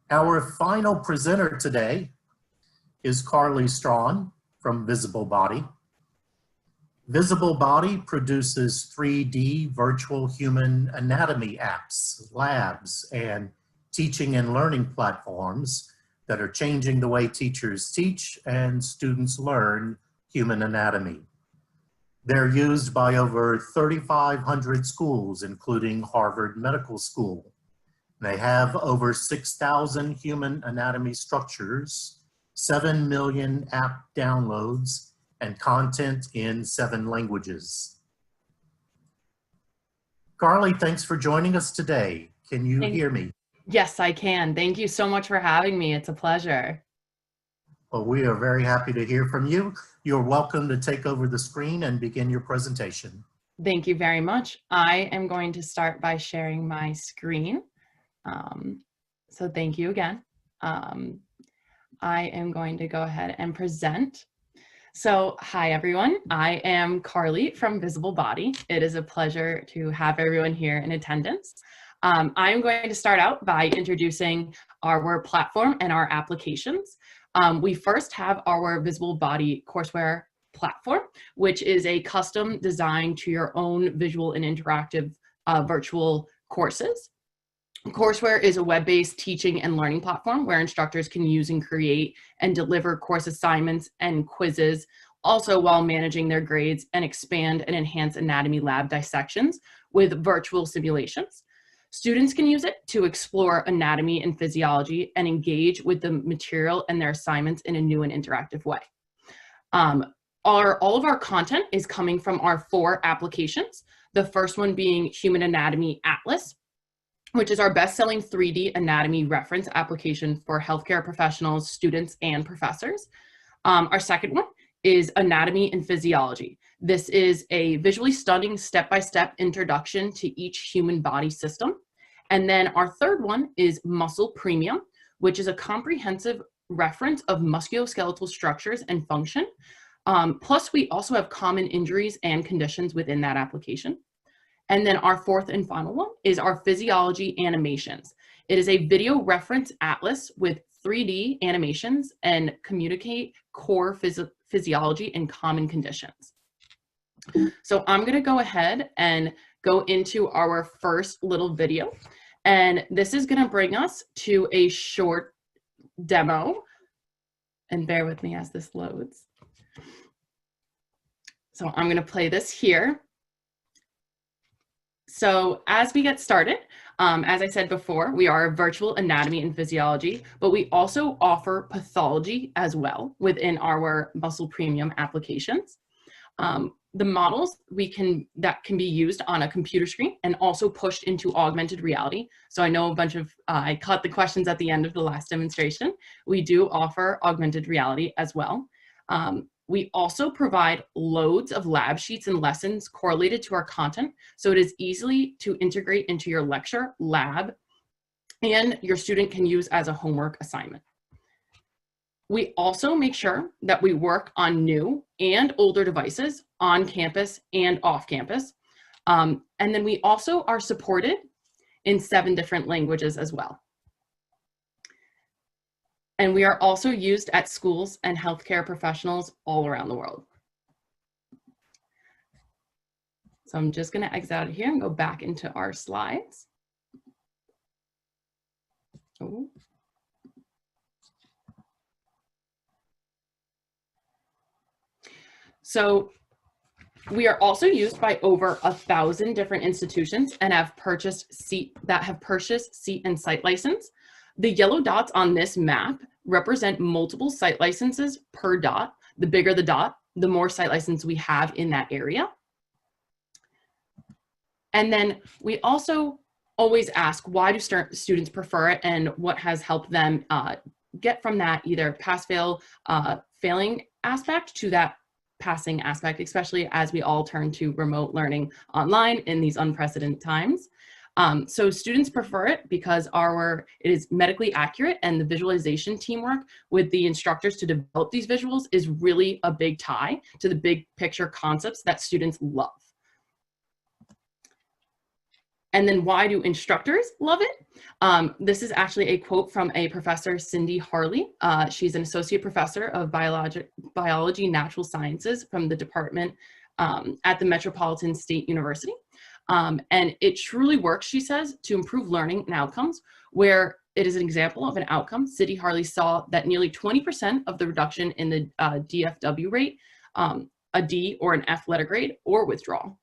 Our final presenter today is Carly Strawn from Visible Body. Visible Body produces 3D virtual human anatomy apps, labs, and teaching and learning platforms that are changing the way teachers teach and students learn human anatomy. They're used by over 3,500 schools, including Harvard Medical School. They have over 6,000 human anatomy structures, 7 million app downloads, and content in 7 languages. Carly, thanks for joining us today. Can you hear me? Yes, I can. Thank you so much for having me. It's a pleasure. Well, we are very happy to hear from you. You're welcome to take over the screen and begin your presentation. Thank you very much. I am going to start by sharing my screen. So thank you again. I am going to go ahead and present. So hi everyone, I am Carly from Visible Body. It is a pleasure to have everyone here in attendance. I am going to start out by introducing our platform and our applications. We first have our Visible Body courseware platform, which is a custom designed to your own visual and interactive virtual courses. Courseware is a web-based teaching and learning platform where instructors can use and create and deliver course assignments and quizzes, also while managing their grades, and expand and enhance anatomy lab dissections with virtual simulations. Students can use it to explore anatomy and physiology and engage with the material and their assignments in a new and interactive way. All of our content is coming from our 4 applications. The first one being Human Anatomy Atlas, which is our best-selling 3D anatomy reference application for healthcare professionals, students, and professors. Our second one is Anatomy and Physiology. This is a visually stunning step-by-step introduction to each human body system. And then our third one is Muscle Premium, which is a comprehensive reference of musculoskeletal structures and function. Plus, we also have common injuries and conditions within that application. And then our fourth and final one is our Physiology Animations. It is a video reference atlas with 3D animations and communicate core physiology and common conditions. So I'm gonna go ahead and go into our first little video. And this is gonna bring us to a short demo. And bear with me as this loads. So I'm gonna play this here. So as we get started, as I said before, we are virtual anatomy and physiology, but we also offer pathology as well within our Muscle Premium applications. The models that can be used on a computer screen and also pushed into augmented reality. So I know I caught the questions at the end of the last demonstration. We do offer augmented reality as well. We also provide loads of lab sheets and lessons correlated to our content, so it is easily to integrate into your lecture, lab, and your student can use as a homework assignment. We also make sure that we work on new and older devices on campus and off campus. And then we also are supported in 7 different languages as well. And we are also used at schools and healthcare professionals all around the world. So I'm just gonna exit out of here and go back into our slides. Oh. So we are also used by over 1,000 different institutions and have purchased seat and site license. The yellow dots on this map represent multiple site licenses per dot. The bigger the dot, the more site license we have in that area. And then we also always ask, why do students prefer it and what has helped them get from that either pass-fail, failing aspect to that passing aspect, especially as we all turn to remote learning online in these unprecedented times. So students prefer it because it is medically accurate, and the visualization teamwork with the instructors to develop these visuals is really a big tie to the big picture concepts that students love. And then why do instructors love it? This is actually a quote from a professor, Cindy Harley. She's an associate professor of biology, natural sciences from the department at the Metropolitan State University. And it truly works, she says, to improve learning and outcomes, where it is an example of an outcome. Cindy Harley saw that nearly 20% of the reduction in the DFW rate, a D or an F letter grade, or withdrawal.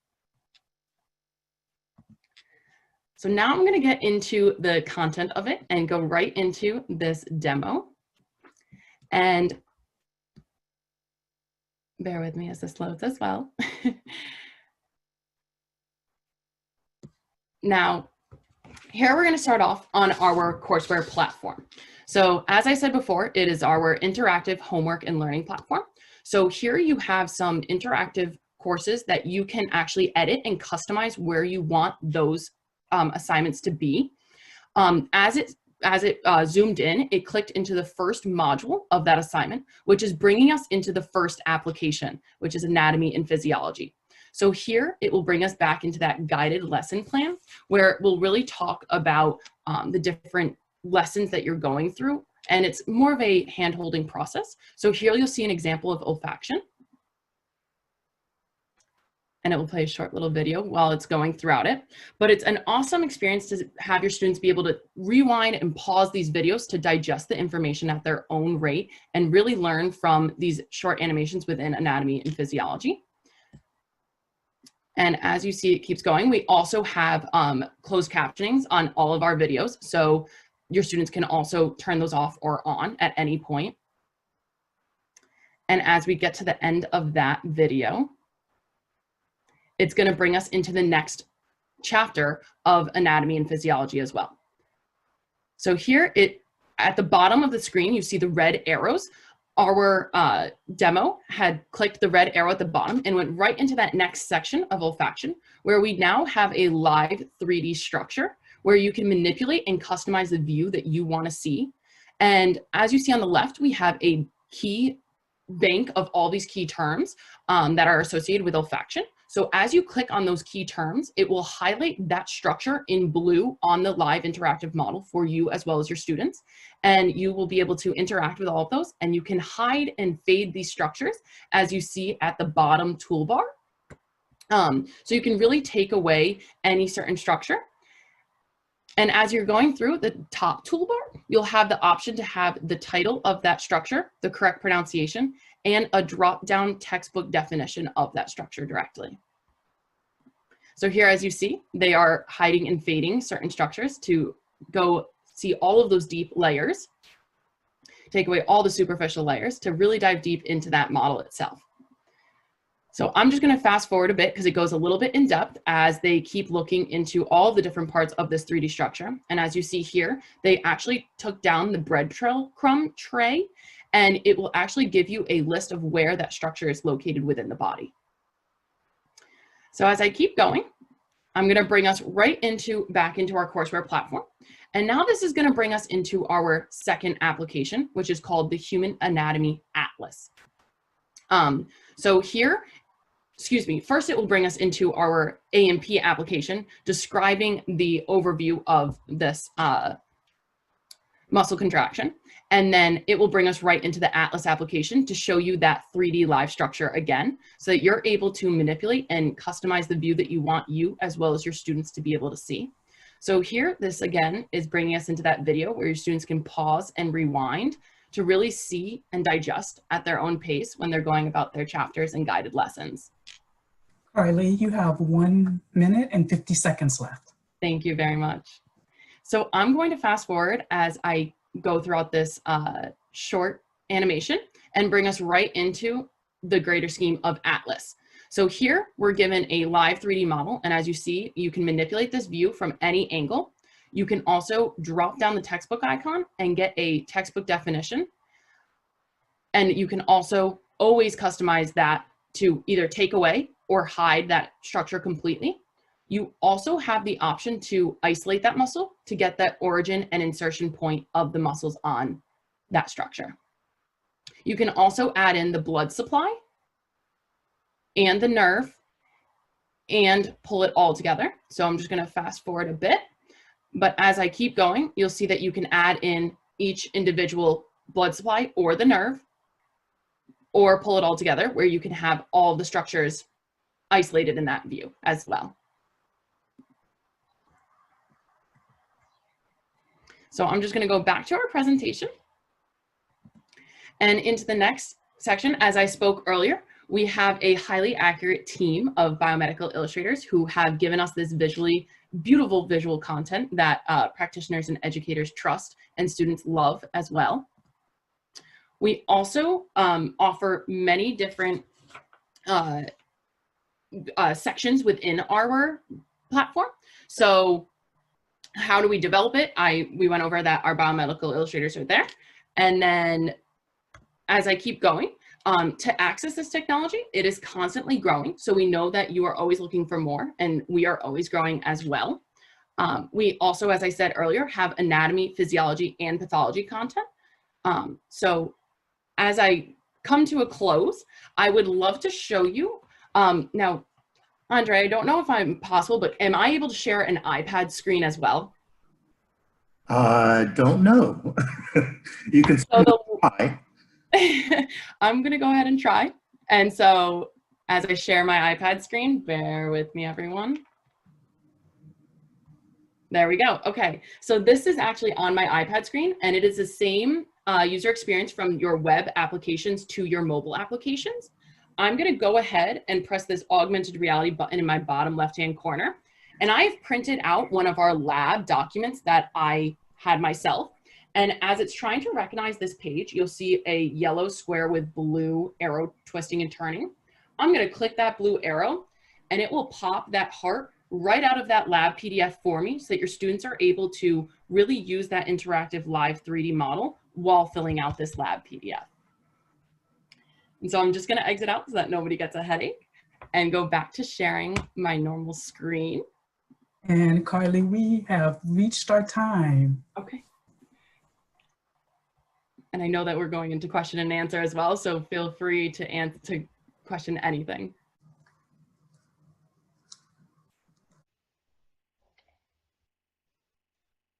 So now I'm going to get into the content of it and go right into this demo. And bear with me as this loads as well. Now, here we're going to start off on our courseware platform. So as I said before, it is our interactive homework and learning platform. So here you have some interactive courses that you can actually edit and customize where you want those assignments to be. As it zoomed in, it clicked into the first module of that assignment, which is bringing us into the first application, which is anatomy and physiology. So here it will bring us back into that guided lesson plan, where we'll really talk about the different lessons that you're going through, and it's more of a hand-holding process. So here you'll see an example of olfaction, and it will play a short little video while it's going throughout it. But it's an awesome experience to have your students be able to rewind and pause these videos to digest the information at their own rate and really learn from these short animations within anatomy and physiology. And as you see, it keeps going. We also have closed captionings on all of our videos. So your students can also turn those off or on at any point. And as we get to the end of that video, it's going to bring us into the next chapter of anatomy and physiology as well. So here, at the bottom of the screen, you see the red arrows. Our demo had clicked the red arrow at the bottom and went right into that next section of olfaction, where we now have a live 3D structure where you can manipulate and customize the view that you want to see. And as you see on the left, we have a key bank of all these key terms that are associated with olfaction. So as you click on those key terms, it will highlight that structure in blue on the live interactive model for you as well as your students. And you will be able to interact with all of those, and you can hide and fade these structures as you see at the bottom toolbar. So you can really take away any certain structure. And as you're going through the top toolbar, you'll have the option to have the title of that structure, the correct pronunciation, and a drop-down textbook definition of that structure directly. So here, as you see, they are hiding and fading certain structures to go see all of those deep layers, take away all the superficial layers to really dive deep into that model itself. So I'm just going to fast forward a bit because it goes a little bit in depth as they keep looking into all the different parts of this 3D structure. And as you see here, they actually took down the breadcrumb tray, and it will actually give you a list of where that structure is located within the body. So as I keep going, I'm going to bring us right back into our courseware platform. And now this is going to bring us into our second application, which is called the Human Anatomy Atlas. So here, first it will bring us into our A&P application describing the overview of this muscle contraction. And then it will bring us right into the Atlas application to show you that 3D live structure again, so that you're able to manipulate and customize the view that you want you as well as your students to be able to see. So here, this again is bringing us into that video where your students can pause and rewind to really see and digest at their own pace when they're going about their chapters and guided lessons. Carly, you have 1 minute and 50 seconds left. Thank you very much. So I'm going to fast forward as I go throughout this short animation and bring us right into the greater scheme of Atlas. So here we're given a live 3D model, and as you see, you can manipulate this view from any angle. You can also drop down the textbook icon and get a textbook definition. And you can also always customize that to either take away or hide that structure completely. You also have the option to isolate that muscle to get that origin and insertion point of the muscles on that structure. You can also add in the blood supply and the nerve and pull it all together. So I'm just going to fast forward a bit. But as I keep going, you'll see that you can add in each individual blood supply or the nerve, or pull it all together where you can have all the structures isolated in that view as well. So I'm just going to go back to our presentation and into the next section. As I spoke earlier, we have a highly accurate team of biomedical illustrators who have given us this visually beautiful visual content that practitioners and educators trust and students love as well. We also offer many different sections within our platform. So how do we develop it? We went over that our biomedical illustrators are there. And then as I keep going, to access this technology, it is constantly growing. So we know that you are always looking for more, and we are always growing as well. We also, as I said earlier, have anatomy, physiology, and pathology content. So as I come to a close, I would love to show you, now, Andre, I don't know if I'm possible, but am I able to share an iPad screen as well? Don't know. You can try. I'm gonna go ahead and try. And so as I share my iPad screen, bear with me, everyone. There we go. Okay, so this is actually on my iPad screen, and it is the same user experience from your web applications to your mobile applications. I'm gonna go ahead and press this augmented reality button in my bottom left-hand corner. And I've printed out one of our lab documents that I had myself. And as it's trying to recognize this page, you'll see a yellow square with blue arrow twisting and turning. I'm gonna click that blue arrow, and it will pop that heart right out of that lab PDF for me so that your students are able to really use that interactive live 3D model while filling out this lab PDF. And so I'm just gonna exit out so that nobody gets a headache and go back to sharing my normal screen. And Carly, we have reached our time. Okay. And I know that we're going into question and answer as well, so feel free to question anything.